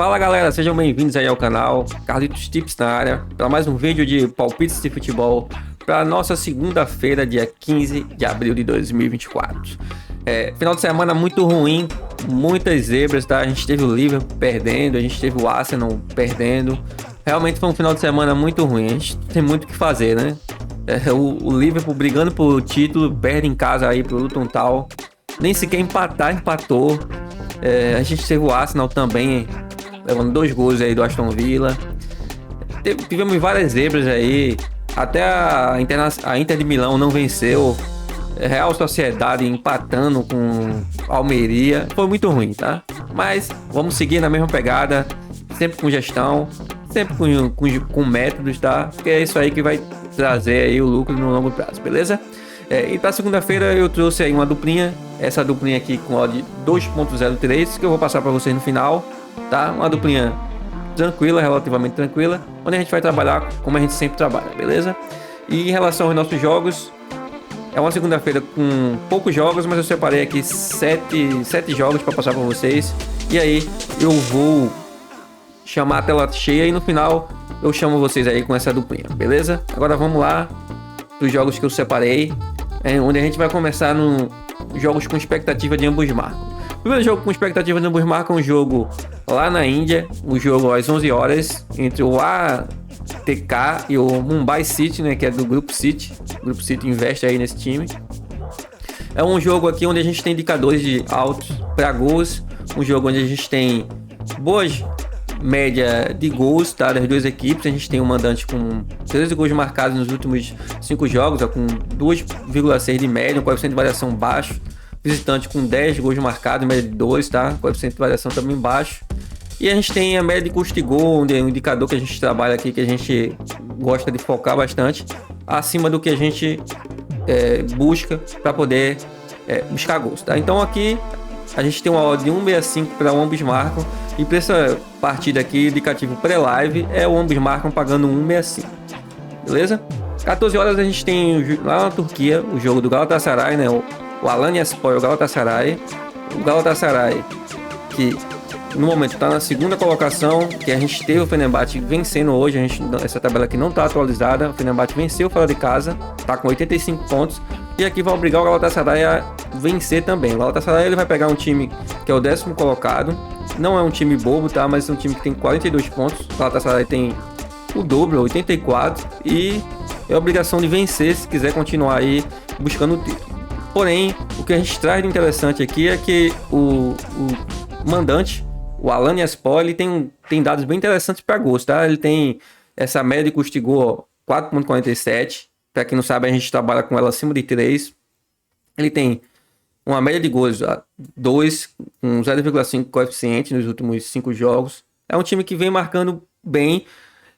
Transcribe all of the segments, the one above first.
Fala galera, sejam bem-vindos aí ao canal Carlitos Tips na área para mais um vídeo de palpites de futebol para nossa segunda-feira, dia 15 de abril de 2024. Final de semana muito ruim, muitas zebras, tá? A gente teve o Liverpool perdendo, a gente teve o Arsenal perdendo. Realmente foi um final de semana muito ruim, a gente tem muito o que fazer, né? O Liverpool brigando por título, perde em casa aí pro Luton Town. Nem sequer empatou. A gente teve o Arsenal também levando 2 gols aí do Aston Villa. Tivemos várias zebras aí. Até a Inter de Milão não venceu. Real Sociedade empatando com Almeria. Foi muito ruim, tá? Mas vamos seguir na mesma pegada. Sempre com gestão. Sempre com métodos, tá? Porque é isso aí que vai trazer aí o lucro no longo prazo, beleza? E para segunda-feira eu trouxe aí uma duplinha. Essa duplinha aqui com odd 2.03 que eu vou passar para vocês no final, tá? Uma duplinha tranquila, relativamente tranquila, onde a gente vai trabalhar como a gente sempre trabalha, beleza? E em relação aos nossos jogos, é uma segunda-feira com poucos jogos, mas eu separei aqui 7 jogos para passar para vocês. E aí eu vou chamar a tela cheia e no final eu chamo vocês aí com essa duplinha, beleza? Agora vamos lá dos jogos que eu separei, onde a gente vai começar no jogos com expectativa de ambos marcam. O primeiro jogo com expectativa de ambos marcam é um jogo lá na Índia, o jogo às 11 horas entre o ATK e o Mumbai City, né, que é do Grupo City. O Grupo City investe aí nesse time. É um jogo aqui onde a gente tem indicadores de altos para gols, um jogo onde a gente tem boas média de gols, tá, das duas equipes. A gente tem um mandante com 13 gols marcados nos últimos 5 jogos, com 2,6 de média, um coeficiente de variação baixo. Visitante com 10 gols marcados, média de 2, tá? Coeficiente de variação também baixo. E a gente tem a média de custo de gol, onde é um indicador que a gente trabalha aqui, que a gente gosta de focar bastante, acima do que a gente busca para poder buscar gols, tá? Então aqui a gente tem uma odd de 1,65 para ambos marcam. E para essa partida aqui, indicativo pré-live é o ambos marcam pagando 1,65. Beleza? 14 horas a gente tem lá na Turquia o jogo do Galatasaray, né? O Alanyaspor e o Galatasaray. O Galatasaray, que no momento está na segunda colocação, que a gente teve o Fenerbahçe vencendo hoje. Essa tabela aqui não está atualizada. O Fenerbahçe venceu fora de casa, está com 85 pontos. E aqui vai obrigar o Galatasaray a vencer também. O Galatasaray ele vai pegar um time que é o 10º colocado. Não é um time bobo, tá? Mas é um time que tem 42 pontos. O Galatasaray tem o dobro, 84. E é obrigação de vencer se quiser continuar aí buscando o título. Porém, o que a gente traz de interessante aqui é que o mandante, o Alanyaspor, ele tem dados bem interessantes para gols, tá? Ele tem essa média de custo de gol 4,47. Para quem não sabe, a gente trabalha com ela acima de 3. Ele tem uma média de gols 2, com 0,5 coeficiente nos últimos 5 jogos. É um time que vem marcando bem.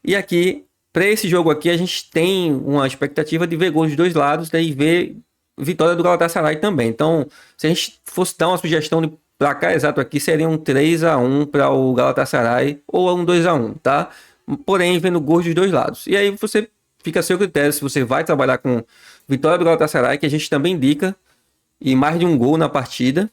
E aqui, para esse jogo aqui, a gente tem uma expectativa de ver gols dos dois lados, né, e ver vitória do Galatasaray também. Então, se a gente fosse dar uma sugestão de placar exato aqui, seria um 3-1 para o Galatasaray ou um 2-1, tá? Porém, vendo gols dos dois lados. E aí você fica a seu critério se você vai trabalhar com vitória do Galatasaray, que a gente também indica, e mais de um gol na partida,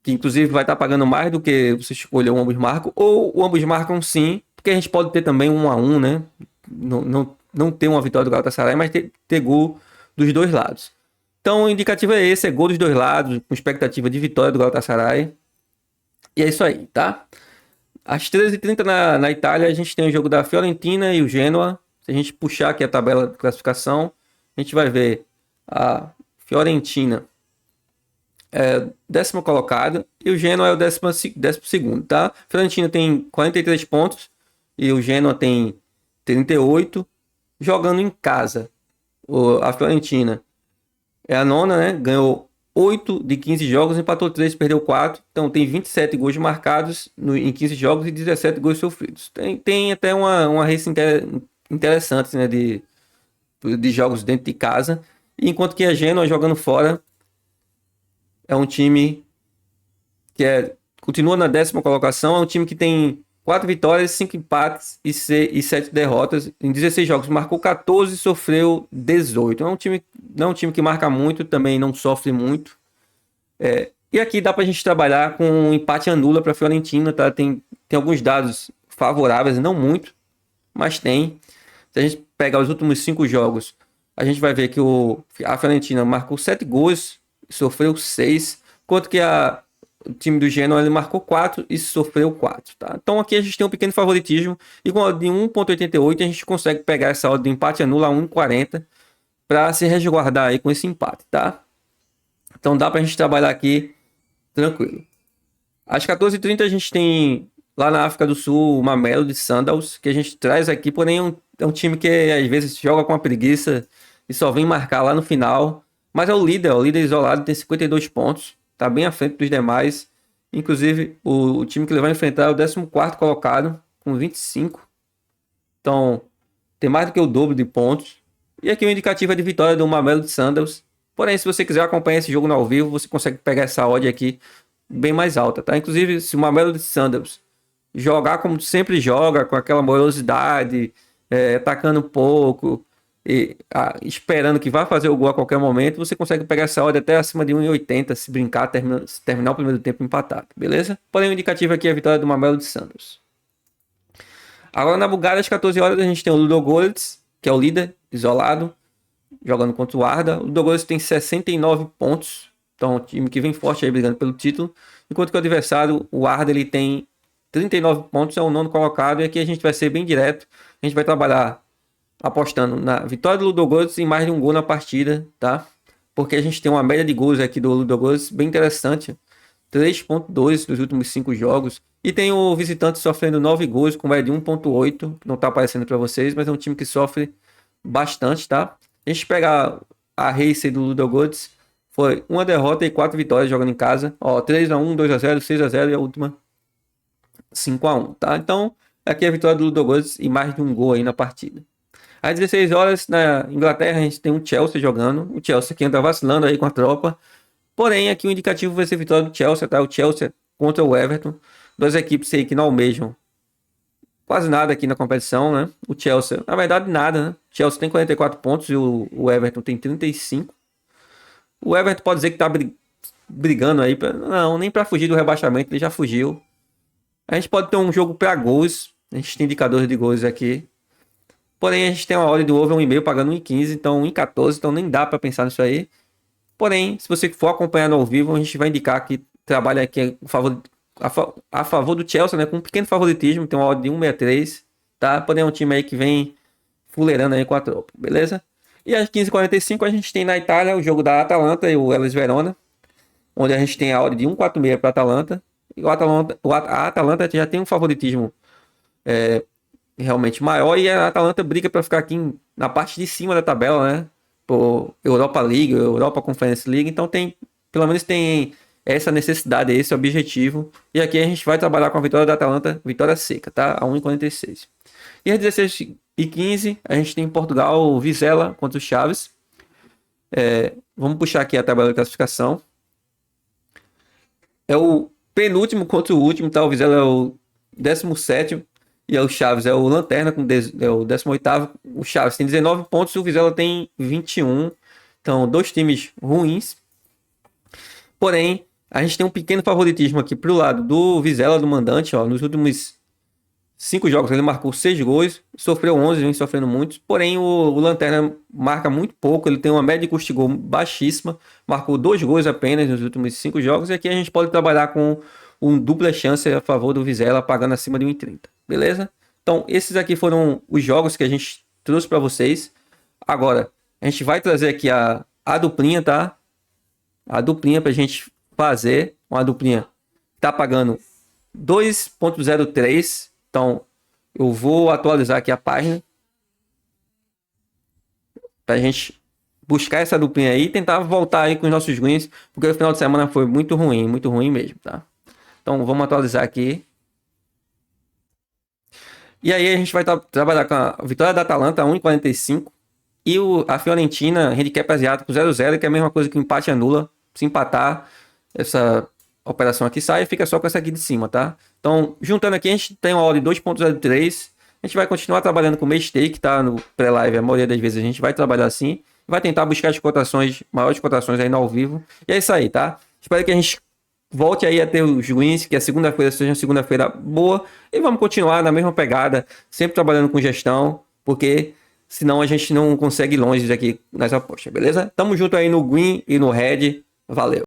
que inclusive vai estar pagando mais do que você escolheu o ambos marcam, ou o ambos marcam sim, porque a gente pode ter também 1-1, né? Não ter uma vitória do Galatasaray, mas ter gol dos dois lados. Então o indicativo é esse, é gol dos dois lados, com expectativa de vitória do Galatasaray. E é isso aí, tá? Às 13h30 na Itália, a gente tem o jogo da Fiorentina e o Genoa. Se a gente puxar aqui a tabela de classificação, a gente vai ver a Fiorentina 10º colocado e o Genoa é o 12º, tá? A Fiorentina tem 43 pontos e o Genoa tem 38. Jogando em casa, a Fiorentina é a 9ª, né? Ganhou 8 de 15 jogos, empatou 3, perdeu 4. Então tem 27 gols marcados em 15 jogos e 17 gols sofridos. Tem até uma race interessante, né, de jogos dentro de casa. Enquanto que a Genoa jogando fora é um time que continua na 10ª colocação. É um time que tem 4 vitórias, 5 empates e 7 derrotas. Em 16 jogos marcou 14 e sofreu 18. Não é um time que marca muito, também não sofre muito. E aqui dá pra gente trabalhar com um empate anula para a Fiorentina, tá? Tem tem alguns dados favoráveis, não muito, mas tem. Se a gente pegar os últimos 5 jogos, a gente vai ver que a Fiorentina marcou 7 gols, sofreu 6, enquanto que o time do Genoa ele marcou 4 e sofreu 4, tá? Então aqui a gente tem um pequeno favoritismo, e com a odd de 1,88 a gente consegue pegar essa odd de empate anula a 1,40 para se resguardar aí com esse empate, tá? Então dá pra gente trabalhar aqui tranquilo. Às 14h30 a gente tem lá na África do Sul o Mamelodi Sundowns, que a gente traz aqui, porém é um time que às vezes joga com a preguiça e só vem marcar lá no final. Mas é o líder isolado, tem 52 pontos, tá bem à frente dos demais. Inclusive o time que ele vai enfrentar é o 14º colocado, com 25. Então tem mais do que o dobro de pontos. E aqui o indicativo é de vitória do Mamelodi Sundowns. Porém, se você quiser acompanhar esse jogo no ao vivo, você consegue pegar essa odd aqui bem mais alta, tá? Inclusive, se o Mamelodi Sundowns jogar como sempre joga, com aquela morosidade, atacando pouco, esperando que vá fazer o gol a qualquer momento, você consegue pegar essa odd até acima de 1,80 se brincar, se terminar o primeiro tempo empatado, beleza? Porém, o indicativo aqui é a vitória do Mamelodi Sundowns. Agora, na Bulgária, às 14 horas, a gente tem o Ludogorets, que é o líder, isolado, jogando contra o Arda. O Ludogorets tem 69 pontos, então, um time que vem forte aí brigando pelo título. Enquanto que o adversário, o Arda, ele tem 39 pontos, é o 9º colocado. E aqui a gente vai ser bem direto. A gente vai trabalhar apostando na vitória do Ludogorets e mais de um gol na partida, tá? Porque a gente tem uma média de gols aqui do Ludogorets bem interessante. 3,2 nos últimos 5 jogos. E tem o visitante sofrendo 9 gols com média de 1,8. Não tá aparecendo para vocês, mas é um time que sofre bastante, tá? A gente pegar a race do Ludogorets, foi uma derrota e 4 vitórias jogando em casa. Ó, 3-1, 2-0, 6-0 e a última 5-1, tá? Então, aqui é a vitória do Ludogorets e mais de um gol aí na partida. Às 16 horas, na Inglaterra, a gente tem um Chelsea jogando. O Chelsea que anda vacilando aí com a tropa. Porém, aqui o indicativo vai ser a vitória do Chelsea, tá? O Chelsea contra o Everton. Duas equipes aí que não almejam quase nada aqui na competição, né? O Chelsea, na verdade, nada, né? O Chelsea tem 44 pontos e o Everton tem 35. O Everton pode dizer que tá brigando aí, não, nem para fugir do rebaixamento, ele já fugiu. A gente pode ter um jogo para gols, a gente tem indicadores de gols aqui. Porém, a gente tem uma odd do over 1,5 pagando 1,15, então 1,14, então nem dá para pensar nisso aí. Porém, se você for acompanhando ao vivo, a gente vai indicar que trabalha aqui a favor do Chelsea, né, com um pequeno favoritismo, tem uma odd de 1,63, tá? Porém, é um time aí que vem fuleirando aí com a tropa, beleza? E às 15h45 a gente tem na Itália o jogo da Atalanta e o Hellas Verona, onde a gente tem a odd de 1,46 para a Atalanta. E a Atalanta já tem um favoritismo realmente maior, e a Atalanta briga para ficar aqui na parte de cima da tabela, né? Por Europa League, Europa Conference League, então pelo menos tem essa necessidade, esse objetivo. E aqui a gente vai trabalhar com a vitória da Atalanta, vitória seca, tá? A 1,46. E às 16h15 a gente tem em Portugal o Vizela contra o Chaves. Vamos puxar aqui a tabela de classificação. É o penúltimo contra o último, tá? O Vizela é o 17º e o Chaves é o Lanterna, é o 18º. O Chaves tem 19 pontos e o Vizela tem 21. Então, dois times ruins. Porém, a gente tem um pequeno favoritismo aqui pro lado do Vizela, do mandante. Ó, nos últimos 5 jogos ele marcou 6 gols, sofreu 11, vem sofrendo muitos. Porém, o Lanterna marca muito pouco, ele tem uma média de custo de gol baixíssima. Marcou 2 gols apenas nos últimos 5 jogos. E aqui a gente pode trabalhar com um dupla chance a favor do Vizela, pagando acima de 1,30. Beleza? Então, esses aqui foram os jogos que a gente trouxe para vocês. Agora, a gente vai trazer aqui a duplinha, tá? A duplinha pra gente fazer. Uma duplinha que tá pagando 2,03. Então, eu vou atualizar aqui a página pra gente buscar essa duplinha aí e tentar voltar aí com os nossos wins, porque o final de semana foi muito ruim mesmo, tá? Então, vamos atualizar aqui. E aí a gente vai trabalhar com a vitória da Atalanta, 1,45. E a Fiorentina, handicap asiático 0,0, que é a mesma coisa que o empate anula. Se empatar, essa operação aqui sai e fica só com essa aqui de cima, tá? Então, juntando aqui, a gente tem uma odd de 2,03. A gente vai continuar trabalhando com o stake, tá? No pré-live, a maioria das vezes a gente vai trabalhar assim. Vai tentar buscar as cotações, maiores cotações aí no ao vivo. E é isso aí, tá? Espero que a gente volte aí a ter os wins, que a segunda-feira seja uma segunda-feira boa. E vamos continuar na mesma pegada, sempre trabalhando com gestão, porque senão a gente não consegue ir longe daqui nas apostas, beleza? Tamo junto aí no green e no red. Valeu!